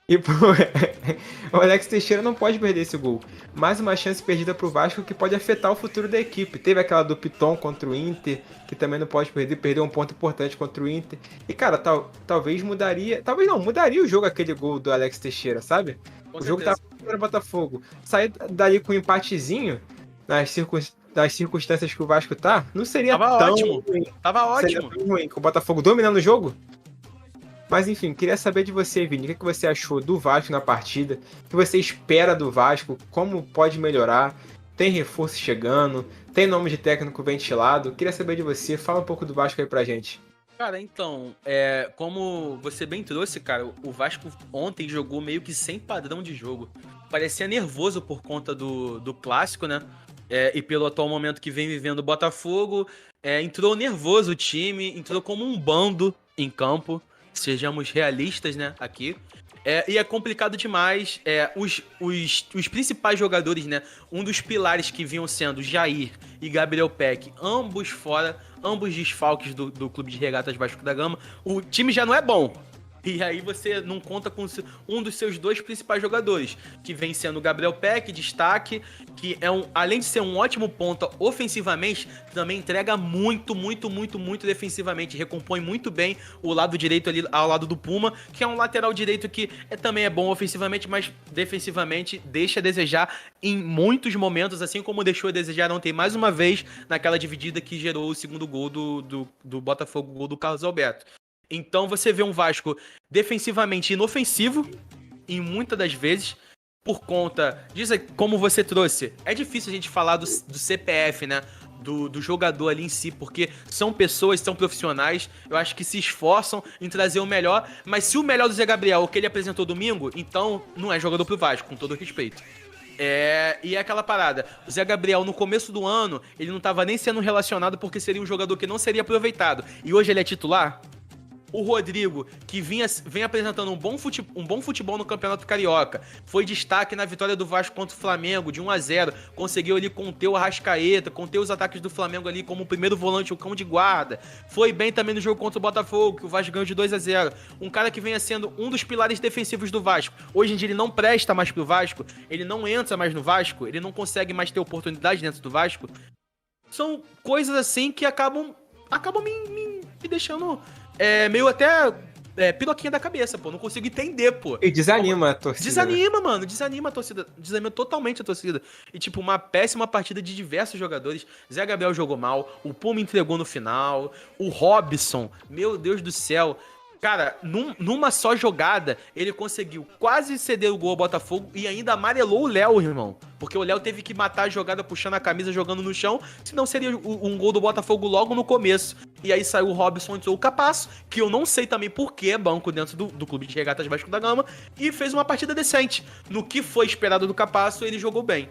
E pô, o Alex Teixeira não pode perder esse gol. Mais uma chance perdida pro Vasco que pode afetar o futuro da equipe. Teve aquela do Piton contra o Inter, que também não pode perder, perdeu um ponto importante contra o Inter. E cara, talvez mudaria, talvez não, mudaria o jogo aquele gol do Alex Teixeira, sabe? Com O jogo tava certeza. contra o Botafogo. Sair dali com um empatezinho das circunstâncias que o Vasco tá, não seria Tava tão ótimo. ruim. Tava Seria ótimo. tão ruim com o Botafogo dominando o jogo. Mas enfim, queria saber de você, Vini, o que você achou do Vasco na partida? O que você espera do Vasco? Como pode melhorar? Tem reforço chegando? Tem nome de técnico ventilado? Queria saber de você. Fala um pouco do Vasco aí pra gente. Cara, então, como você bem trouxe, cara, o Vasco ontem jogou meio que sem padrão de jogo. Parecia nervoso por conta do clássico, né? E pelo atual momento que vem vivendo o Botafogo. Entrou nervoso o time, entrou como um bando em campo. Sejamos realistas, né, aqui. E é complicado demais. Os principais jogadores, né? Um dos pilares que vinham sendo Jair e Gabriel Peck, ambos fora, ambos desfalques do Clube de Regatas Vasco da Gama. O time já não é bom. E aí você não conta com um dos seus dois principais jogadores, que vem sendo o Gabriel Peck, destaque, que além de ser um ótimo ponta ofensivamente, também entrega muito, muito, muito, muito defensivamente, recompõe muito bem o lado direito ali ao lado do Puma, que é um lateral direito que também é bom ofensivamente, mas defensivamente deixa a desejar em muitos momentos, assim como deixou a desejar ontem mais uma vez naquela dividida que gerou o segundo gol do Botafogo, o gol do Carlos Alberto. Então você vê um Vasco defensivamente inofensivo, em muitas das vezes, por conta disso, como você trouxe. É difícil a gente falar do CPF, né? Do jogador ali em si, porque são pessoas, são profissionais, eu acho que se esforçam em trazer o melhor, mas se o melhor do Zé Gabriel, o que ele apresentou domingo, então não é jogador pro Vasco, com todo respeito. E é aquela parada. O Zé Gabriel, no começo do ano, ele não tava nem sendo relacionado porque seria um jogador que não seria aproveitado. E hoje ele é titular? O Rodrigo, que vem apresentando um bom futebol no Campeonato Carioca, foi destaque na vitória do Vasco contra o Flamengo, de 1-0, conseguiu ali conter o Arrascaeta, conter os ataques do Flamengo ali como o primeiro volante, o cão de guarda. Foi bem também no jogo contra o Botafogo, que o Vasco ganhou de 2-0. Um cara que venha sendo um dos pilares defensivos do Vasco. Hoje em dia ele não presta mais pro Vasco, ele não entra mais no Vasco, ele não consegue mais ter oportunidade dentro do Vasco. São coisas assim que acabam me deixando meio até piroquinha da cabeça, pô. Não consigo entender, pô. E desanima a torcida, né? Desanima, mano. Desanima a torcida. Desanima totalmente a torcida. E, tipo, uma péssima partida de diversos jogadores. Zé Gabriel jogou mal. O Puma entregou no final. O Robson, meu Deus do céu. Cara, numa só jogada, ele conseguiu quase ceder o gol ao Botafogo e ainda amarelou o Léo, irmão. Porque o Léo teve que matar a jogada puxando a camisa, jogando no chão, senão seria um gol do Botafogo logo no começo. E aí saiu o Robson, entrou o Capasso, que eu não sei também por que é banco dentro do Clube de Regatas Vasco da Gama, e fez uma partida decente. No que foi esperado do Capasso, ele jogou bem.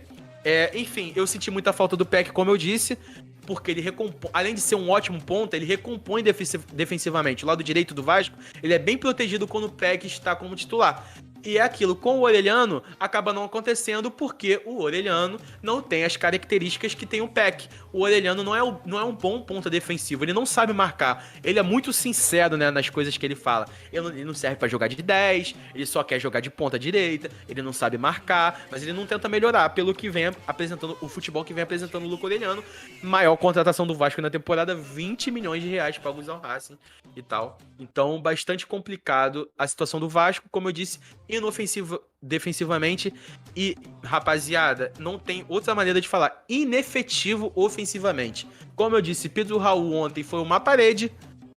Enfim, eu senti muita falta do Peck, como eu disse, porque ele recompõe, além de ser um ótimo ponta, ele recompõe defensivamente. O lado direito do Vasco, ele é bem protegido quando o Peck está como titular. E é aquilo, com o Orelhano, acaba não acontecendo porque o Orelhano não tem as características que tem o Peck. O Orelhano não é um bom ponta defensivo, ele não sabe marcar. Ele é muito sincero, né, nas coisas que ele fala. Ele não serve pra jogar de 10, ele só quer jogar de ponta direita, ele não sabe marcar, mas ele não tenta melhorar pelo que vem apresentando, o futebol que vem apresentando o Luco Orelhano. Maior contratação do Vasco na temporada, 20 milhões de reais pagos ao Racing e tal. Então, bastante complicado a situação do Vasco, como eu disse, inofensivo defensivamente e, rapaziada, não tem outra maneira de falar, inefetivo ofensivamente. Como eu disse, Pedro Raul ontem foi uma parede.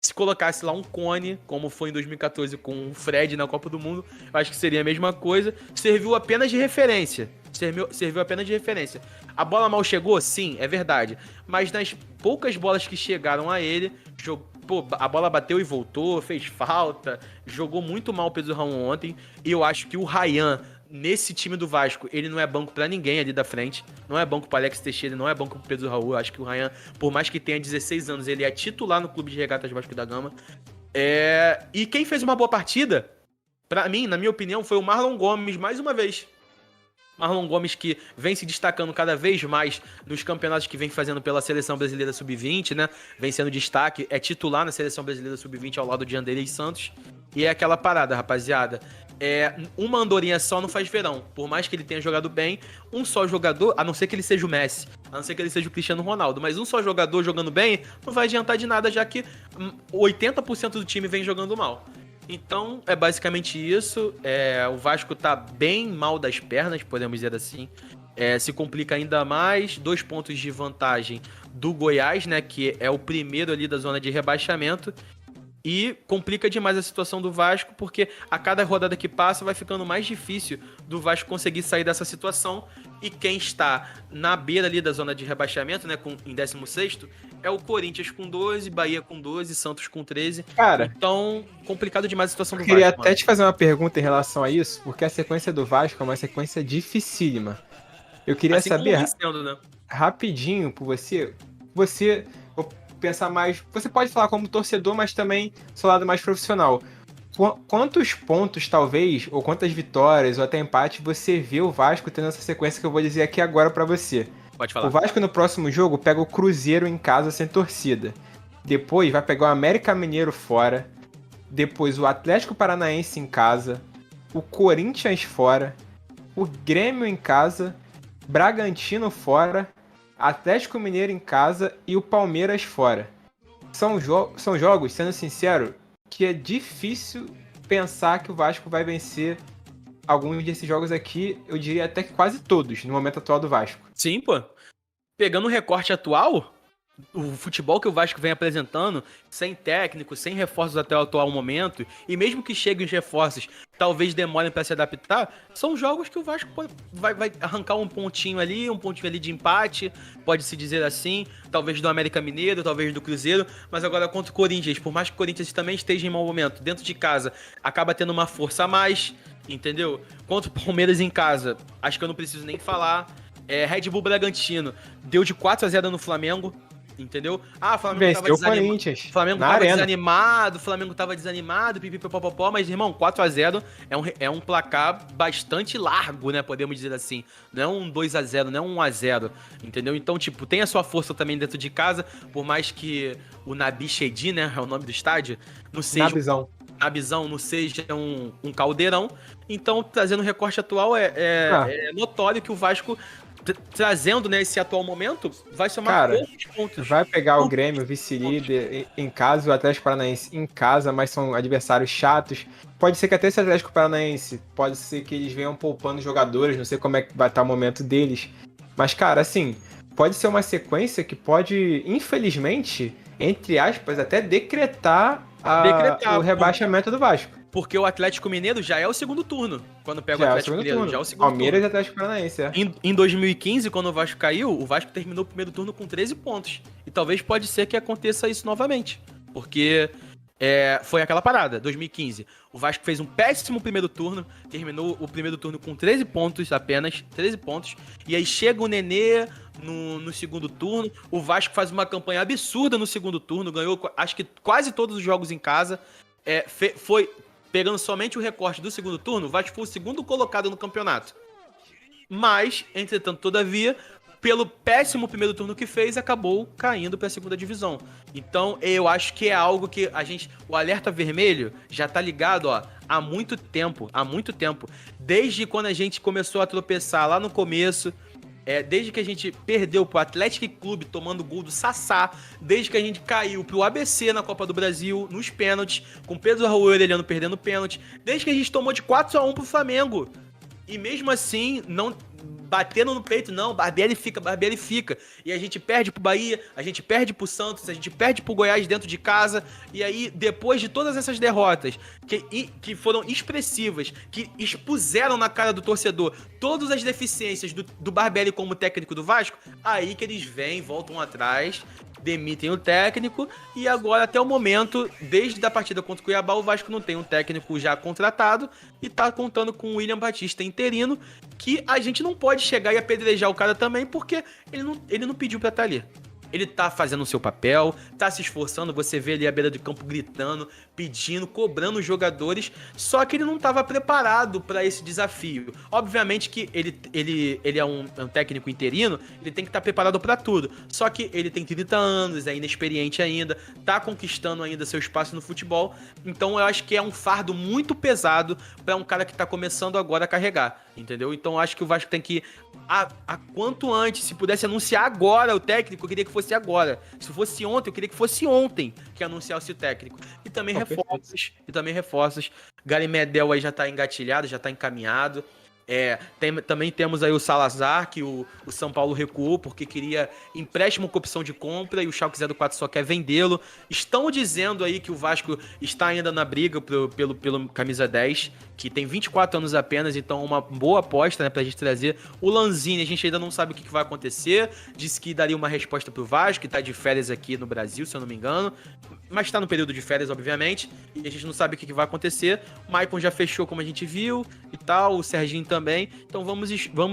Se colocasse lá um cone, como foi em 2014 com o Fred na Copa do Mundo, eu acho que seria a mesma coisa. Serviu apenas de referência. Serviu apenas de referência. A bola mal chegou? Sim, é verdade. Mas nas poucas bolas que chegaram a ele, a bola bateu e voltou, fez falta, jogou muito mal o Pedro Raul ontem. E eu acho que o Ryan, nesse time do Vasco, ele não é banco pra ninguém ali da frente. Não é banco pro Alex Teixeira, não é banco pro Pedro Raul. Eu acho que o Ryan, por mais que tenha 16 anos, ele é titular no Clube de Regatas Vasco da Gama. E quem fez uma boa partida, pra mim, na minha opinião, foi o Marlon Gomes, mais uma vez. Marlon Gomes, que vem se destacando cada vez mais nos campeonatos que vem fazendo pela Seleção Brasileira Sub-20, né? Vem sendo destaque, é titular na Seleção Brasileira Sub-20 ao lado de Anderlei Santos. E é aquela parada, rapaziada. uma andorinha só não faz verão. Por mais que ele tenha jogado bem, um só jogador, a não ser que ele seja o Messi, a não ser que ele seja o Cristiano Ronaldo, mas um só jogador jogando bem não vai adiantar de nada, já que 80% do time vem jogando mal. Então, é basicamente isso. O Vasco tá bem mal das pernas, podemos dizer assim. Se complica ainda mais. 2 pontos de vantagem do Goiás, né? Que é o primeiro ali da zona de rebaixamento. E complica demais a situação do Vasco, porque a cada rodada que passa vai ficando mais difícil do Vasco conseguir sair dessa situação. E quem está na beira ali da zona de rebaixamento, né, em 16º, é o Corinthians com 12, Bahia com 12, Santos com 13. Cara, então, complicado demais a situação do Vasco. Eu queria até te fazer uma pergunta em relação a isso, porque a sequência do Vasco é uma sequência dificílima. Eu queria assim saber, sendo, né? rapidinho, por você, vou pensar mais, você pode falar como torcedor, mas também seu lado mais profissional. Quantos pontos, talvez, ou quantas vitórias, ou até empate, você vê o Vasco tendo essa sequência que eu vou dizer aqui agora pra você? Pode falar. O Vasco no próximo jogo pega o Cruzeiro em casa sem torcida. Depois vai pegar o América Mineiro fora. Depois o Atlético Paranaense em casa. O Corinthians fora. O Grêmio em casa. Bragantino fora. Atlético Mineiro em casa e o Palmeiras fora. São jogos, sendo sincero, que é difícil pensar que o Vasco vai vencer alguns desses jogos aqui, eu diria até que quase todos, no momento atual do Vasco. Sim, pô. Pegando o recorte atual, o futebol que o Vasco vem apresentando, sem técnico, sem reforços até o atual momento, e mesmo que cheguem os reforços, talvez demorem para se adaptar, são jogos que o Vasco vai arrancar um pontinho ali de empate, pode-se dizer assim, talvez do América Mineiro, talvez do Cruzeiro, mas agora contra o Corinthians, por mais que o Corinthians também esteja em mau momento, dentro de casa, acaba tendo uma força a mais, entendeu? Contra o Palmeiras em casa, acho que eu não preciso nem falar. Red Bull Bragantino deu de 4-0 no Flamengo, entendeu? O Flamengo tava desanimado. O Flamengo tava desanimado, pipipipopopó, mas, irmão, 4-0 é um placar bastante largo, né? Podemos dizer assim. Não é um 2-0, não é um 1-0, entendeu? Então, tipo, tem a sua força também dentro de casa, por mais que o Nabi Chedi, né? É o nome do estádio, não seja. Nabizão não seja um caldeirão. Então, trazendo o recorte atual, é notório que o Vasco, trazendo, né, esse atual momento, vai somar poucos pontos. Vai pegar o Grêmio, vice-líder, em casa, o Atlético Paranaense em casa, mas são adversários chatos. Pode ser que até esse Atlético Paranaense, pode ser que eles venham poupando jogadores, não sei como é que vai estar o momento deles. Mas, cara, assim, pode ser uma sequência que pode, infelizmente, entre aspas, até decretar o rebaixamento do Vasco. Porque o Atlético Mineiro já é o segundo turno. Quando pega o Atlético Mineiro, já é o segundo Palmeiras e Atlético Paranaense, Em 2015, quando o Vasco caiu, o Vasco terminou o primeiro turno com 13 pontos. E talvez pode ser que aconteça isso novamente. Porque foi aquela parada, 2015. O Vasco fez um péssimo primeiro turno, terminou o primeiro turno com 13 pontos apenas, 13 pontos. E aí chega o Nenê no segundo turno, o Vasco faz uma campanha absurda no segundo turno, ganhou acho que quase todos os jogos em casa, foi pegando somente o recorte do segundo turno, o Vasco foi o segundo colocado no campeonato. Mas, entretanto, todavia, pelo péssimo primeiro turno que fez, acabou caindo para a segunda divisão. Então, eu acho que é algo que o alerta vermelho já tá ligado, há muito tempo. Desde quando a gente começou a tropeçar lá no começo, desde que a gente perdeu pro Atlético Clube tomando gol do Sassá, desde que a gente caiu pro ABC na Copa do Brasil, nos pênaltis, com Pedro Raul e Aureliano perdendo pênalti, desde que a gente tomou de 4-1 pro Flamengo. E mesmo assim, não batendo no peito, não, Barbieri fica. E a gente perde pro Bahia, a gente perde pro Santos, a gente perde pro Goiás dentro de casa. E aí, depois de todas essas derrotas, que foram expressivas, que expuseram na cara do torcedor todas as deficiências do Barbieri como técnico do Vasco, aí que eles voltam atrás, demitem o técnico, e agora, até o momento, desde a partida contra o Cuiabá, o Vasco não tem um técnico já contratado e tá contando com o William Batista interino, que a gente não pode chegar e apedrejar o cara também, porque ele não pediu pra estar ali. ele tá fazendo o seu papel, tá se esforçando, você vê ali à beira de campo gritando, pedindo, cobrando os jogadores, só que ele não estava preparado para esse desafio. Obviamente que ele é um técnico interino, ele tem que estar preparado para tudo, só que ele tem 30 anos, é inexperiente ainda, tá conquistando ainda seu espaço no futebol, então eu acho que é um fardo muito pesado para um cara que tá começando agora a carregar, entendeu? Então eu acho que o Vasco tem que a quanto antes, se pudesse anunciar agora o técnico, eu queria que fosse agora. Se fosse ontem, eu queria que fosse ontem que anunciasse o técnico. E também reforços. Gary Medel aí já tá engatilhado, já tá encaminhado. Também temos aí o Salazar, que o São Paulo recuou porque queria empréstimo com opção de compra e o Schalke 04 só quer vendê-lo. Estão dizendo aí que o Vasco está ainda na briga pelo camisa 10, que tem 24 anos apenas, então uma boa aposta, né, pra gente trazer. O Lanzini, a gente ainda não sabe o que vai acontecer, disse que daria uma resposta pro Vasco, que tá de férias aqui no Brasil, se eu não me engano, mas tá no período de férias, obviamente, e a gente não sabe o que vai acontecer. O Maicon já fechou, como a gente viu, e tal, o Serginho também, então vamos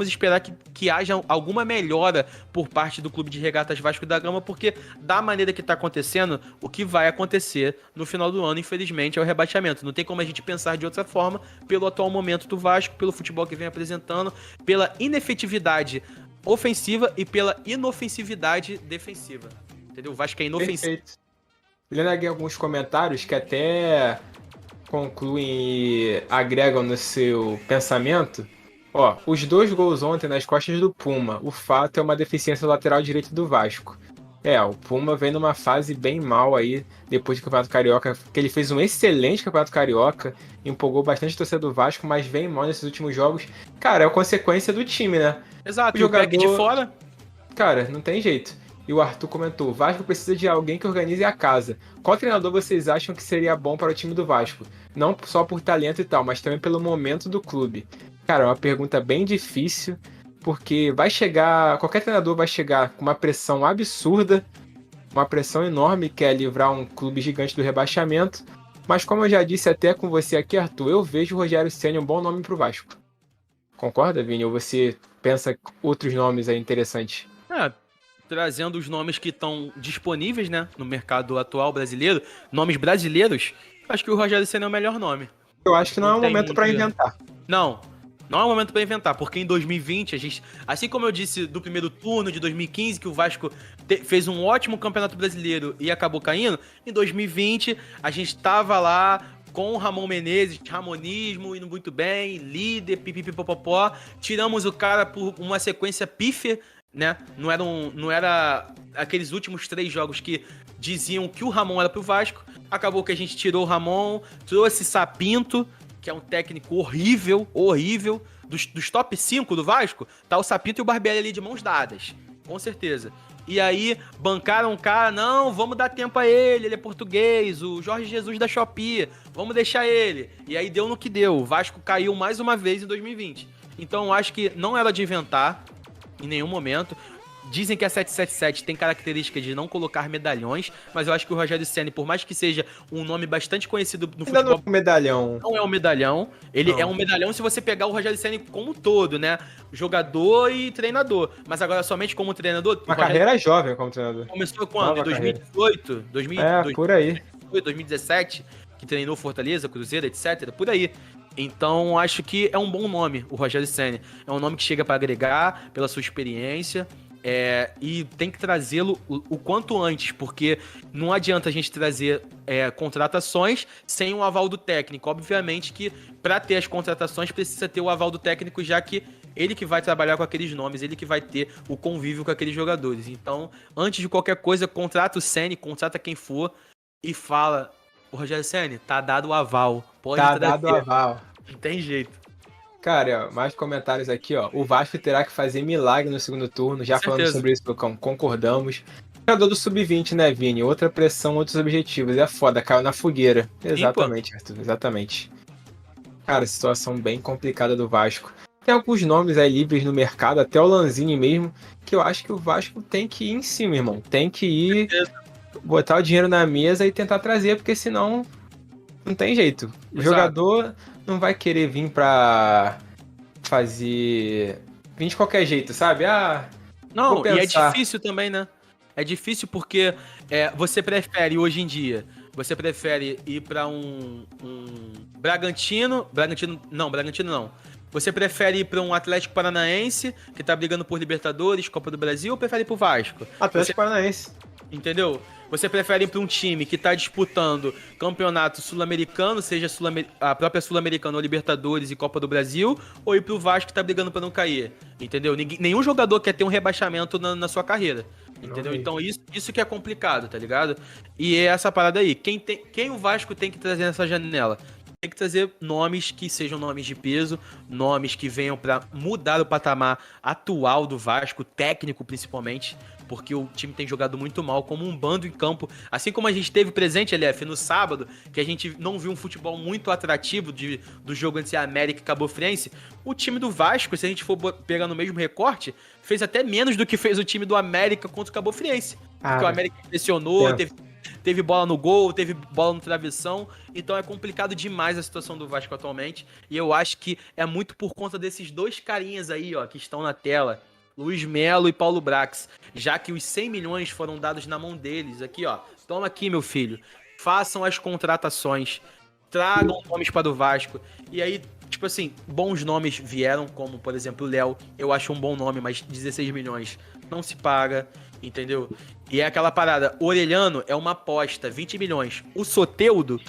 esperar que haja alguma melhora por parte do Clube de Regatas Vasco da Gama, porque da maneira que tá acontecendo, o que vai acontecer no final do ano, infelizmente, é o rebaixamento. Não tem como a gente pensar de outra forma, pelo atual momento do Vasco, pelo futebol que vem apresentando, pela inefetividade ofensiva e pela inofensividade defensiva. Entendeu? O Vasco é inofensivo. Perfeito. Lendo aqui alguns comentários que até concluem e agregam no seu pensamento. Ó, os 2 gols ontem nas costas do Puma. O fato é uma deficiência lateral direito do Vasco. O Puma vem numa fase bem mal aí, depois do Campeonato Carioca, que ele fez um excelente Campeonato Carioca, empolgou bastante a torcida do Vasco, mas vem mal nesses últimos jogos. Cara, é a consequência do time, né? Exato, o jogador... o back de fora... Cara, não tem jeito. E o Arthur comentou, o Vasco precisa de alguém que organize a casa. Qual treinador vocês acham que seria bom para o time do Vasco? Não só por talento e tal, mas também pelo momento do clube. Cara, é uma pergunta bem difícil, porque qualquer treinador vai chegar com uma pressão absurda, uma pressão enorme, que é livrar um clube gigante do rebaixamento, mas como eu já disse até com você aqui, Arthur, eu vejo o Rogério Ceni um bom nome pro Vasco. Concorda, Vini? Ou você pensa outros nomes aí interessantes? Trazendo os nomes que estão disponíveis, né, no mercado atual brasileiro, nomes brasileiros, acho que o Rogério Ceni é o melhor nome. Eu acho que não é um momento para inventar. Não é um momento para inventar, porque em 2020, a gente, assim como eu disse do primeiro turno de 2015, que o Vasco fez um ótimo campeonato brasileiro e acabou caindo, em 2020 a gente tava lá com o Ramon Menezes, ramonismo, indo muito bem, líder, pipipipopopó, tiramos o cara por uma sequência pífia, né? Não era aqueles últimos 3 jogos que diziam que o Ramon era pro Vasco, acabou que a gente tirou o Ramon, trouxe Sapinto, que é um técnico horrível, dos top 5 do Vasco, tá o Sapinto e o Barbieri ali de mãos dadas, com certeza. E aí, bancaram um cara, não, vamos dar tempo a ele é português, o Jorge Jesus da Shopee, vamos deixar ele. E aí deu no que deu, o Vasco caiu mais uma vez em 2020. Então eu acho que não era de inventar, em nenhum momento. Dizem que a 777 tem característica de não colocar medalhões, mas eu acho que o Rogério Ceni, por mais que seja um nome bastante conhecido no futebol... Não é um medalhão. Não é um medalhão. Ele é um medalhão se você pegar o Rogério Ceni como um todo, né? Jogador e treinador. Mas agora somente como treinador... Uma carreira jovem como treinador. Começou quando? Em 2018? Por aí. 2017, que treinou Fortaleza, Cruzeiro, etc. Por aí. Então, acho que é um bom nome, o Rogério Ceni. É um nome que chega para agregar pela sua experiência. E tem que trazê-lo o quanto antes, porque não adianta a gente trazer contratações sem o aval do técnico. Obviamente que para ter as contratações precisa ter o aval do técnico, já que ele que vai trabalhar com aqueles nomes, ele que vai ter o convívio com aqueles jogadores. Então, antes de qualquer coisa, contrata o Ceni, contrata quem for e fala: o Rogério Ceni, tá dado o aval. Pode dado o aval. Não tem jeito. Cara, mais comentários aqui, ó. O Vasco terá que fazer milagre no segundo turno. Já falando sobre isso, Lucão, concordamos. Jogador do Sub-20, né, Vini? Outra pressão, outros objetivos. É foda, caiu na fogueira. Exatamente, Arthur, exatamente. Cara, situação bem complicada do Vasco. Tem alguns nomes aí livres no mercado, até o Lanzini mesmo, que eu acho que o Vasco tem que ir em cima, irmão. Tem que ir, botar o dinheiro na mesa e tentar trazer, porque senão não tem jeito. O jogador não vai querer vir pra fazer... vir de qualquer jeito, sabe? Não, e é difícil também, né? É difícil porque você prefere, hoje em dia, você prefere ir pra um Bragantino... Bragantino não. Você prefere ir pra um Atlético Paranaense, que tá brigando por Libertadores, Copa do Brasil, ou prefere ir pro Vasco? Atlético Paranaense. Entendeu? Você prefere ir pra um time que tá disputando campeonato sul-americano, seja a própria Sul-Americana ou Libertadores e Copa do Brasil, ou ir pro Vasco que tá brigando pra não cair? Entendeu? Nenhum jogador quer ter um rebaixamento na sua carreira. Entendeu? Então isso que é complicado, tá ligado? E é essa parada aí. Quem o Vasco tem que trazer nessa janela? Tem que trazer nomes que sejam nomes de peso, nomes que venham pra mudar o patamar atual do Vasco, técnico principalmente, porque o time tem jogado muito mal, como um bando em campo. Assim como a gente teve presente, LF, no sábado, que a gente não viu um futebol muito atrativo do jogo entre a América e Cabo Friense, o time do Vasco, se a gente for pegar no mesmo recorte, fez até menos do que fez o time do América contra o Cabo Friense. Porque o América pressionou, teve bola no gol, teve bola no travessão, então é complicado demais a situação do Vasco atualmente, e eu acho que é muito por conta desses dois carinhas aí, ó, que estão na tela, Luiz Melo e Paulo Brax, já que os 100 milhões foram dados na mão deles, aqui ó, toma aqui meu filho, façam as contratações, tragam nomes para o Vasco, e aí, tipo assim, bons nomes vieram, como por exemplo o Léo, eu acho um bom nome, mas 16 milhões não se paga, entendeu? E é aquela parada, o Orelhano é uma aposta, 20 milhões. O Soteldo,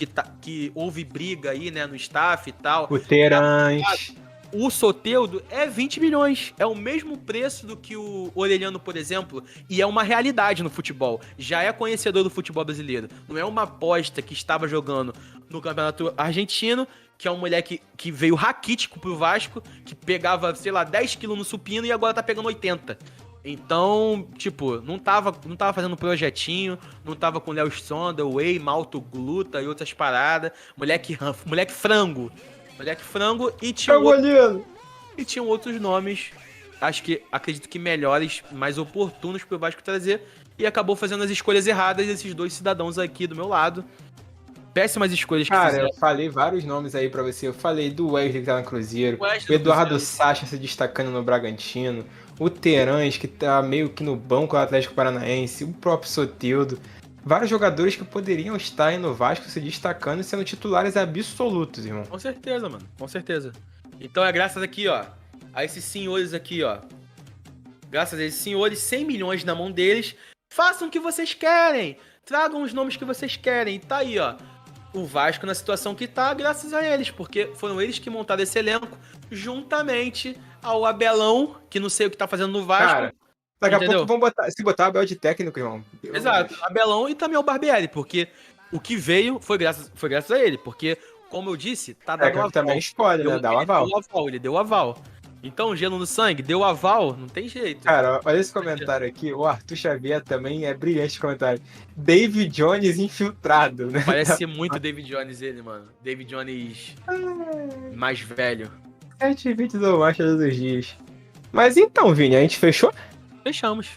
que houve briga aí, né, no staff e tal. O Terãs. O Soteldo é 20 milhões. É o mesmo preço do que o Orelhano, por exemplo. E é uma realidade no futebol. Já é conhecedor do futebol brasileiro. Não é uma aposta que estava jogando no campeonato argentino, que é um moleque que veio raquítico pro Vasco, que pegava, sei lá, 10 quilos no supino e agora tá pegando 80. Então, tipo, não tava fazendo projetinho, não tava com Léo Sonda, Whey, Malto Gluta e outras paradas. Moleque frango. Moleque frango e tinham outros nomes, acredito que melhores, mais oportunos pro Vasco trazer. E acabou fazendo as escolhas erradas desses dois cidadãos aqui do meu lado. Péssimas escolhas que fizeram. Cara, eu falei vários nomes aí pra você. Eu falei do Wesley que tá no Cruzeiro, o Eduardo Sacha se destacando no Bragantino, o Terãs que tá meio que no banco do Atlético Paranaense, o próprio Soteldo. Vários jogadores que poderiam estar aí no Vasco se destacando e sendo titulares absolutos, irmão. Com certeza, mano. Com certeza. Então é graças aqui, ó, a esses senhores aqui, ó. Graças a esses senhores, 100 milhões na mão deles. Façam o que vocês querem. Tragam os nomes que vocês querem. Tá aí, ó. O Vasco na situação que tá, graças a eles, porque foram eles que montaram esse elenco, juntamente ao Abelão, que não sei o que tá fazendo no Vasco. Cara, daqui a pouco vão botar o Abel de técnico, irmão. Exato, Abelão e também o Barbieri, porque o que veio foi graças a ele, porque, como eu disse, tá dando aval. Também escolhe, né? Dá o aval. Ele deu o aval. Então, gelo no sangue, deu aval, não tem jeito. Cara, olha esse comentário aqui. O Arthur Xavier também é brilhante esse comentário. David Jones infiltrado, né? Parece muito David Jones ele, mano. David Jones mais velho. 7 vídeos ou mais todos os dias. Mas então, Vini, a gente fechou? Fechamos.